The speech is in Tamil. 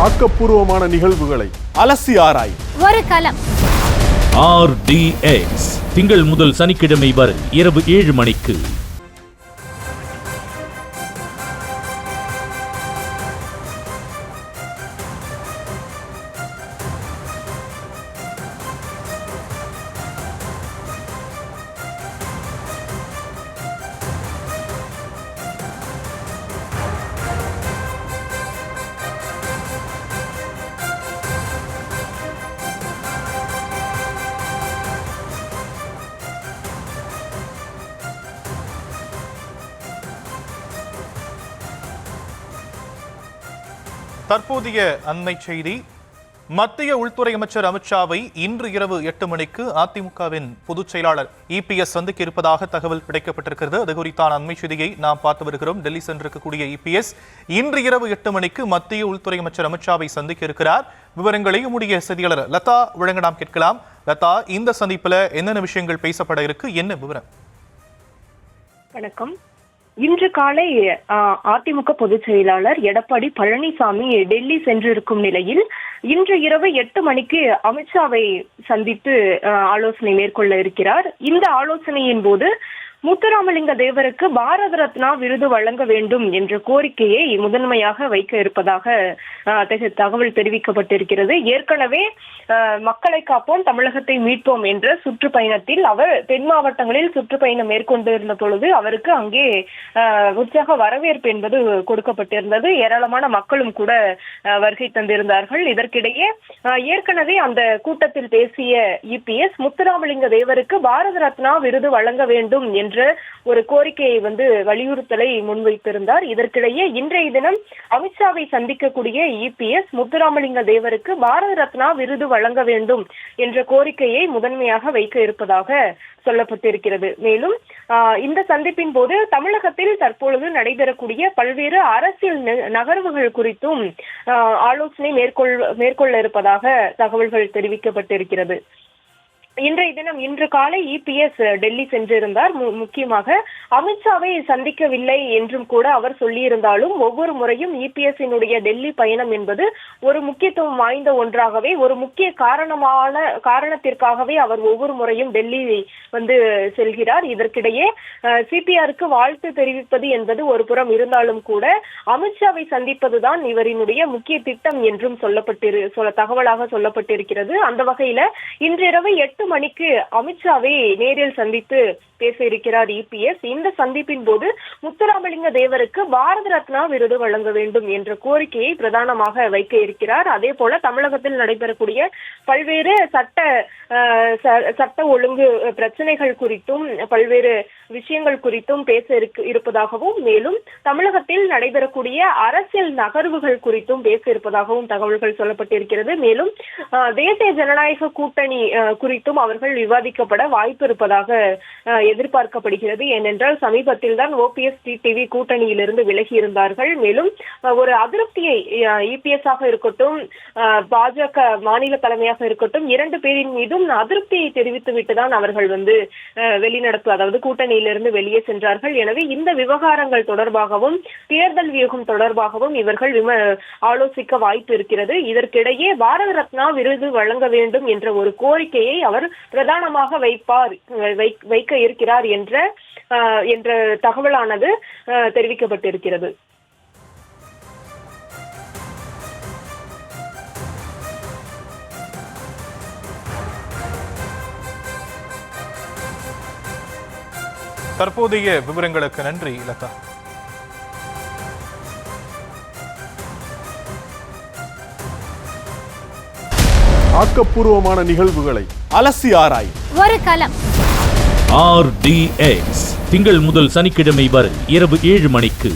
ஆக்கப்பூர்வமான நிகழ்வுகளை அலசி ஆராய் ஒரு களம். RDX திங்கள் முதல் சனிக்கிழமை வரை இரவு 7 மணிக்கு. தற்போதைய அண்மை செய்தி. மத்திய உள்துறை அமைச்சர் அமித்ஷாவை இன்று இரவு 8 மணிக்கு அதிமுகவின் பொதுச் செயலாளர் EPS சந்திக்க இருப்பதாக தகவல் கிடைக்கப்பட்டிருக்கிறது. அது குறித்தான அண்மை செய்தியை நாம் பார்த்து வருகிறோம். டெல்லி சென்றிருக்கக்கூடிய EPS இன்று இரவு 8 மணிக்கு மத்திய உள்துறை அமைச்சர் அமித்ஷாவை சந்திக்க இருக்கிறார். விவரங்களை நம்முடைய செய்தியாளர் லதா வழங்க நாம் கேட்கலாம். லதா, இந்த சந்திப்பில் என்னென்ன விஷயங்கள் பேசப்பட இருக்கு, என்ன விவரம்? வணக்கம். இன்று காலை அதிமுக பொதுச் செயலாளர் எடப்பாடி பழனிசாமி டெல்லி சென்றிருக்கும் நிலையில் இன்று இரவு 8 மணிக்கு அமித்ஷாவை சந்தித்து ஆலோசனை மேற்கொள்ள இருக்கிறார். இந்த ஆலோசனையின் போது முத்துராமலிங்க தேவருக்கு பாரத ரத்னா விருது வழங்க வேண்டும் என்ற கோரிக்கையை முதன்மையாக வைக்க இருப்பதாக தகவல் தெரிவிக்கப்பட்டிருக்கிறது. ஏற்கனவே மக்களை காப்போம் தமிழகத்தை மீட்போம் என்ற சுற்றுப்பயணத்தில் அவர் தென் மாவட்டங்களில் சுற்றுப்பயணம் மேற்கொண்டிருந்த பொழுது அவருக்கு அங்கே உற்சாக வரவேற்பு என்பது கொடுக்கப்பட்டிருந்தது. ஏராளமான மக்களும் கூட வருகை தந்திருந்தார்கள். இதற்கிடையே ஏற்கனவே அந்த கூட்டத்தில் பேசிய EPS முத்துராமலிங்க தேவருக்கு பாரத ரத்னா விருது வழங்க வேண்டும் என்ற ஒரு கோரிக்கையை வலியுறுத்தலை முன்வைத்திருந்தார். இதற்கிடையே இன்றைய தினம் அமித்ஷாவை சந்திக்கக்கூடிய EPS முத்துராமலிங்க தேவருக்கு பாரத ரத்னா விருது வழங்க வேண்டும் என்ற கோரிக்கையை முதன்மையாக வைக்க இருப்பதாக சொல்லப்பட்டிருக்கிறது. மேலும் இந்த சந்திப்பின் போது தமிழகத்தில் தற்பொழுது நடைபெறக்கூடிய பல்வேறு அரசியல் நகர்வுகள் குறித்தும் ஆலோசனை மேற்கொள்ள இருப்பதாக தகவல்கள் தெரிவிக்கப்பட்டிருக்கிறது. இன்றைய தினம் இன்று காலை EPS டெல்லி சென்றிருந்தார். முக்கியமாக அமித்ஷாவை சந்திக்கவில்லை என்றும் கூட அவர் சொல்லியிருந்தாலும் ஒவ்வொரு முறையும் EPS-இனுடைய டெல்லி பயணம் என்பது ஒரு முக்கியத்துவம் வாய்ந்த ஒன்றாகவே, ஒரு முக்கிய காரணத்திற்காகவே அவர் ஒவ்வொரு முறையும் டெல்லி செல்கிறார். இதற்கிடையே CPR-க்கு வாழ்த்து தெரிவிப்பது என்பது ஒரு புறம் இருந்தாலும் கூட அமித்ஷாவை சந்திப்பதுதான் இவரினுடைய முக்கிய திட்டம் என்றும் தகவலாக சொல்லப்பட்டிருக்கிறது. அந்த வகையில இன்றிரவு 8 மணிக்கு அமித்ஷாவை நேரில் சந்தித்து பேச இருக்கிறார் EPS. இந்த சந்திப்பின் போது முத்துராமலிங்க தேவருக்கு பாரத ரத்னா விருது வழங்க வேண்டும் என்ற கோரிக்கையை பிரதானமாக வைக்க இருக்கிறார். அதே போல தமிழகத்தில் நடைபெறக்கூடிய பல்வேறு சட்ட ஒழுங்கு பிரச்சனைகள் குறித்தும் பல்வேறு விஷயங்கள் குறித்தும் பேச இருப்பதாகவும், மேலும் தமிழகத்தில் நடைபெறக்கூடிய அரசியல் நகர்வுகள் குறித்தும் பேச இருப்பதாகவும் தகவல்கள் சொல்லப்பட்டிருக்கிறது. மேலும் தேசிய ஜனநாயக கூட்டணி குறித்தும் அவர்கள் விவாதிக்கப்பட வாய்ப்பு இருப்பதாக எதிர்பார்க்கப்படுகிறது. ஏனென்றால் சமீபத்தில் தான் OPS TTV கூட்டணியிலிருந்து விலகி இருந்தார்கள். மேலும் ஒரு அதிருப்தியை EPS-ஆக இருக்கட்டும், பாஜக மாநில தலைமையாக இருக்கட்டும், 2 பேரின் மீதும் அதிருப்தியை தெரிவித்துவிட்டு தான் அவர்கள் வெளிநடப்பு, அதாவது கூட்டணியிலிருந்து வெளியே சென்றார்கள். எனவே இந்த விவகாரங்கள் தொடர்பாகவும் தேர்தல் வியூகம் தொடர்பாகவும் இவர்கள் ஆலோசிக்க வாய்ப்பு இருக்கிறது. இதற்கிடையே பாரத ரத்னா விருது வழங்க வேண்டும் என்ற ஒரு கோரிக்கையை அவர் பிரதானமாக வைக்க இருக்கிறார் என்ற தகவலானது தெரிவிக்கப்பட்டிருக்கிறது. தற்போதைய விவரங்களுக்கு நன்றி லதா. ஆக்கப்பூர்வமான நிகழ்வுகளை அலசி ஆராய் ஒரு களம். RDX திங்கள் முதல் சனிக்கிழமை வரை இரவு 7 மணிக்கு.